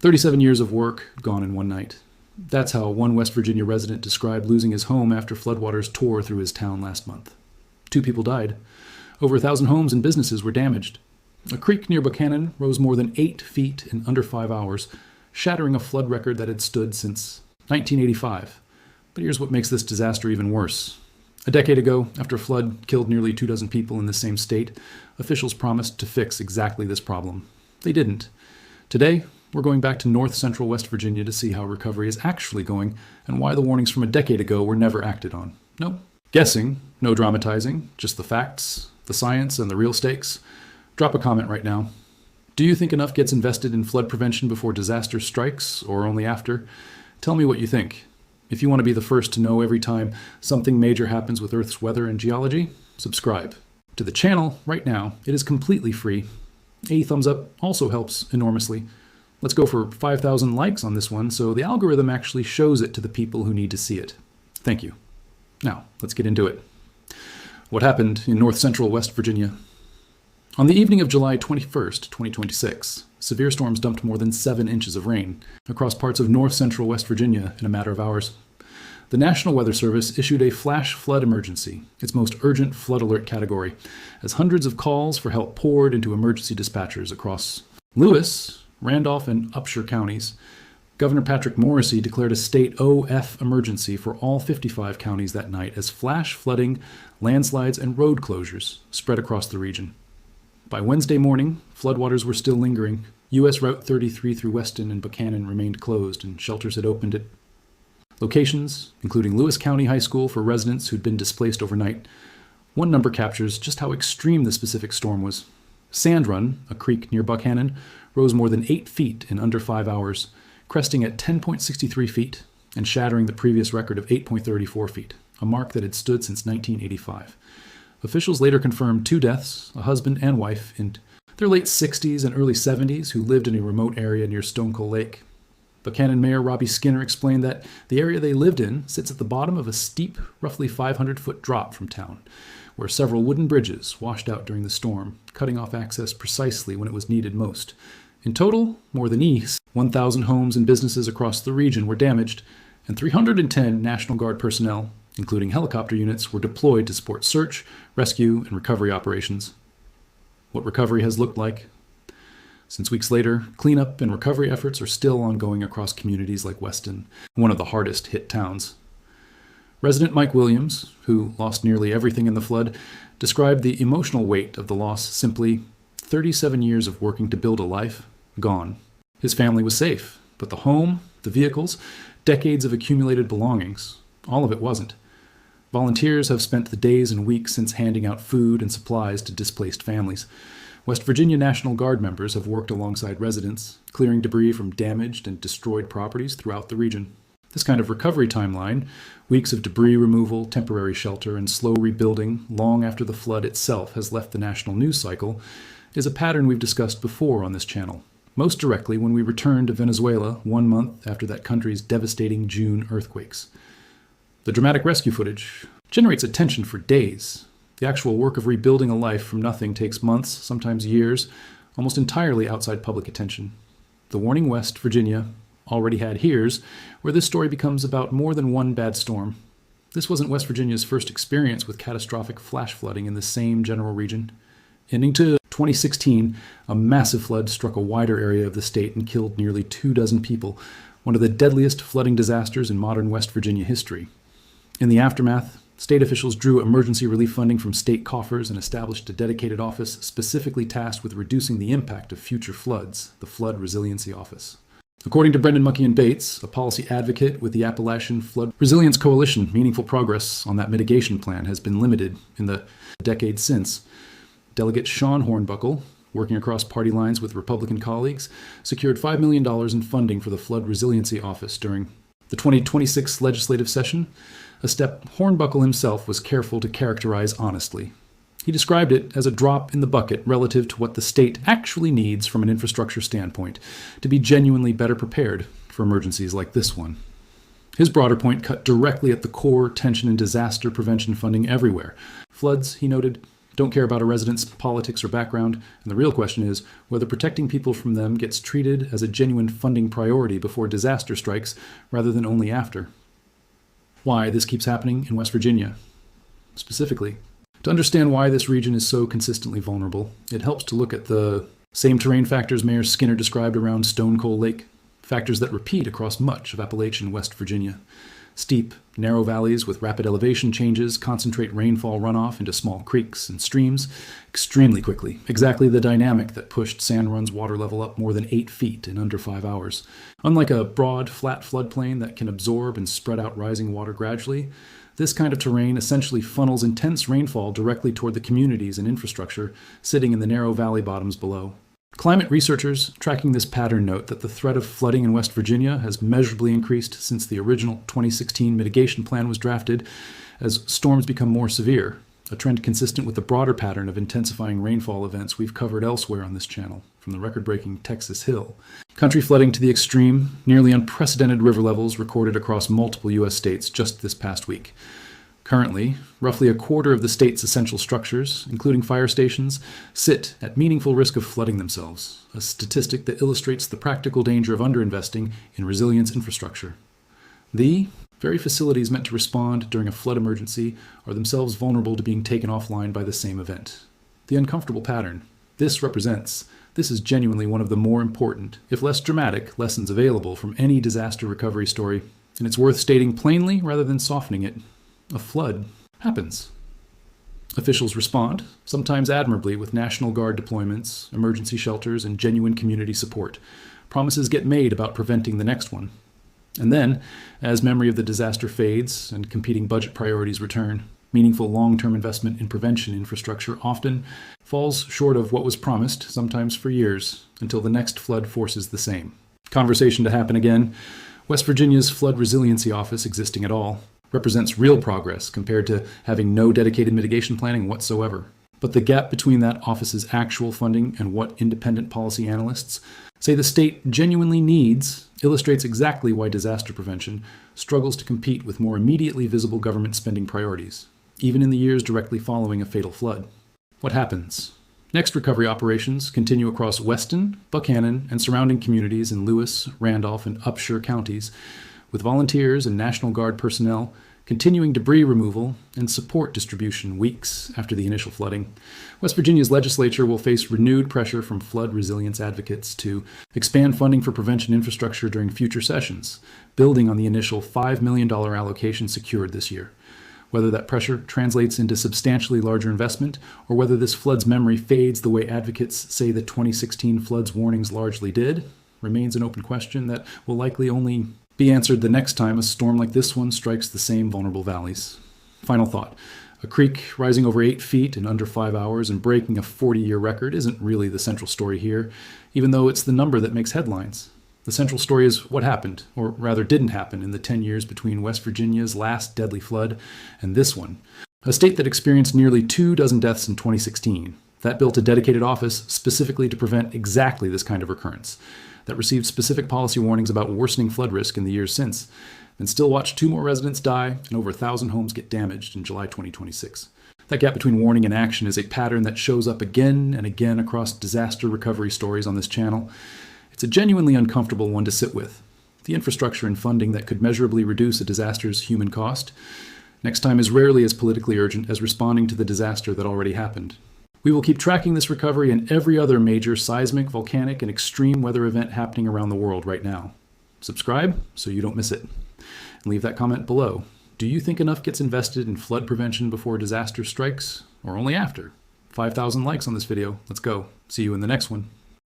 37 years of work gone in one night. That's how one West Virginia resident described losing his home after floodwaters tore through his town last month. 2 people died. Over 1,000 homes and businesses were damaged. A creek near Buckhannon rose more than 8 feet in under 5 hours, shattering a flood record that had stood since 1985. But here's what makes this disaster even worse. A decade ago, after a flood killed nearly 24 people in the same state, officials promised to fix exactly this problem. They didn't. Today, we're going back to north central West Virginia to see how recovery is actually going and why the warnings from a decade ago were never acted on. No guessing, no dramatizing, just the facts, the science, and the real stakes. Drop a comment right now. Do you think enough gets invested in flood prevention before disaster strikes, or only after? Tell me what you think. If you want to be the first to know every time something major happens with Earth's weather and geology, subscribe to the channel right now. It is completely free. A thumbs up also helps enormously. Let's go for 5,000 likes on this one so the algorithm actually shows it to the people who need to see it. Thank you. Now, let's get into it. What happened in north central West Virginia? On the evening of July 21st, 2026, severe storms dumped more than 7 inches of rain across parts of north central West Virginia in a matter of hours. The National Weather Service issued a flash flood emergency, its most urgent flood alert category, as hundreds of calls for help poured into emergency dispatchers across Lewis, Randolph, and Upshur counties. Governor Patrick Morrisey declared a state OF emergency for all 55 counties that night as flash flooding, landslides, and road closures spread across the region. By Wednesday morning, floodwaters were still lingering. U.S. Route 33 through Weston and Buckhannon remained closed, and shelters had opened at locations, including Lewis County High School for residents who'd been displaced overnight. One number captures just how extreme the specific storm was. Sand Run, a creek near Buckhannon, rose more than 8 feet in under 5 hours, cresting at 10.63 feet and shattering the previous record of 8.34 feet, a mark that had stood since 1985. Officials later confirmed 2 deaths, a husband and wife in their late 60s and early 70s who lived in a remote area near Stone Coal Lake. Buckhannon Mayor Robbie Skinner explained that the area they lived in sits at the bottom of a steep, roughly 500-foot drop from town, where several wooden bridges washed out during the storm, cutting off access precisely when it was needed most. In total, more than 1,000 homes and businesses across the region were damaged, and 310 National Guard personnel, including helicopter units, were deployed to support search, rescue, and recovery operations. What recovery has looked like? Since weeks later, cleanup and recovery efforts are still ongoing across communities like Weston, one of the hardest hit towns. Resident Mike Williams, who lost nearly everything in the flood, described the emotional weight of the loss simply 37 years of working to build a life, gone. His family was safe, but the home, the vehicles, decades of accumulated belongings, all of it wasn't. Volunteers have spent the days and weeks since handing out food and supplies to displaced families. West Virginia National Guard members have worked alongside residents, clearing debris from damaged and destroyed properties throughout the region. This kind of recovery timeline, weeks of debris removal, temporary shelter, and slow rebuilding long after the flood itself has left the national news cycle, is a pattern we've discussed before on this channel, most directly when we returned to Venezuela 1 month after that country's devastating June earthquakes. The dramatic rescue footage generates attention for days. The actual work of rebuilding a life from nothing takes months, sometimes years, almost entirely outside public attention. The Warning West Virginia already had hears where this story becomes about more than one bad storm. This wasn't West Virginia's first experience with catastrophic flash flooding in the same general region. Ending to 2016, a massive flood struck a wider area of the state and killed nearly 24 people, one of the deadliest flooding disasters in modern West Virginia history. In the aftermath, state officials drew emergency relief funding from state coffers and established a dedicated office specifically tasked with reducing the impact of future floods, the Flood Resiliency Office. According to Brendan Muckian Bates, a policy advocate with the Appalachian Flood Resilience Coalition, meaningful progress on that mitigation plan has been limited in the decades since. Delegate Sean Hornbuckle, working across party lines with Republican colleagues, secured $5 million in funding for the Flood Resiliency Office during the 2026 legislative session, a step Hornbuckle himself was careful to characterize honestly. He described it as a drop in the bucket relative to what the state actually needs from an infrastructure standpoint to be genuinely better prepared for emergencies like this one. His broader point cut directly at the core tension and disaster prevention funding everywhere. Floods, he noted, don't care about a resident's politics or background, and the real question is whether protecting people from them gets treated as a genuine funding priority before disaster strikes rather than only after. Why this keeps happening in West Virginia. Specifically, to understand why this region is so consistently vulnerable, it helps to look at the same terrain factors Mayor Skinner described around Stone Coal Lake, factors that repeat across much of Appalachian West Virginia. Steep, narrow valleys with rapid elevation changes concentrate rainfall runoff into small creeks and streams extremely quickly, exactly the dynamic that pushed Sand Run's water level up more than 8 feet in under 5 hours. Unlike a broad, flat floodplain that can absorb and spread out rising water gradually, this kind of terrain essentially funnels intense rainfall directly toward the communities and infrastructure sitting in the narrow valley bottoms below. Climate researchers tracking this pattern note that the threat of flooding in West Virginia has measurably increased since the original 2016 mitigation plan was drafted as storms become more severe, a trend consistent with the broader pattern of intensifying rainfall events we've covered elsewhere on this channel, from the record-breaking Texas Hill. Country flooding to the extreme, nearly unprecedented river levels recorded across multiple U.S. states just this past week. Currently, roughly a quarter of the state's essential structures, including fire stations, sit at meaningful risk of flooding themselves, a statistic that illustrates the practical danger of underinvesting in resilience infrastructure. The very facilities meant to respond during a flood emergency are themselves vulnerable to being taken offline by the same event. The uncomfortable pattern this represents, this is genuinely one of the more important, if less dramatic, lessons available from any disaster recovery story, and it's worth stating plainly rather than softening it. A flood happens. Officials respond, sometimes admirably, with National Guard deployments, emergency shelters, and genuine community support. Promises get made about preventing the next one. And then, as memory of the disaster fades and competing budget priorities return, meaningful long-term investment in prevention infrastructure often falls short of what was promised, sometimes for years, until the next flood forces the same. Conversation to happen again. West Virginia's Flood Resiliency Office, existing at all, represents real progress compared to having no dedicated mitigation planning whatsoever. But the gap between that office's actual funding and what independent policy analysts say the state genuinely needs illustrates exactly why disaster prevention struggles to compete with more immediately visible government spending priorities, even in the years directly following a fatal flood. What happens? Next recovery operations continue across Weston, Buckhannon, and surrounding communities in Lewis, Randolph, and Upshur counties, with volunteers and National Guard personnel continuing debris removal and support distribution weeks after the initial flooding. West Virginia's legislature will face renewed pressure from flood resilience advocates to expand funding for prevention infrastructure during future sessions, building on the initial $5 million allocation secured this year. Whether that pressure translates into substantially larger investment, or whether this flood's memory fades the way advocates say the 2016 floods warnings largely did, remains an open question that will likely only be answered the next time a storm like this one strikes the same vulnerable valleys. Final thought. A creek rising over 8 feet in under 5 hours and breaking a 40-year record isn't really the central story here, even though it's the number that makes headlines. The central story is what happened, or rather didn't happen, in the 10 years between West Virginia's last deadly flood and this one, a state that experienced nearly 24 deaths in 2016. That built a dedicated office specifically to prevent exactly this kind of recurrence, that received specific policy warnings about worsening flood risk in the years since, and still watched 2 more residents die and over 1,000 homes get damaged in July 2026. That gap between warning and action is a pattern that shows up again and again across disaster recovery stories on this channel. It's a genuinely uncomfortable one to sit with. The infrastructure and funding that could measurably reduce a disaster's human cost next time is rarely as politically urgent as responding to the disaster that already happened. We will keep tracking this recovery and every other major seismic, volcanic, and extreme weather event happening around the world right now. Subscribe so you don't miss it. And leave that comment below. Do you think enough gets invested in flood prevention before disaster strikes, or only after? 5,000 likes on this video. Let's go. See you in the next one.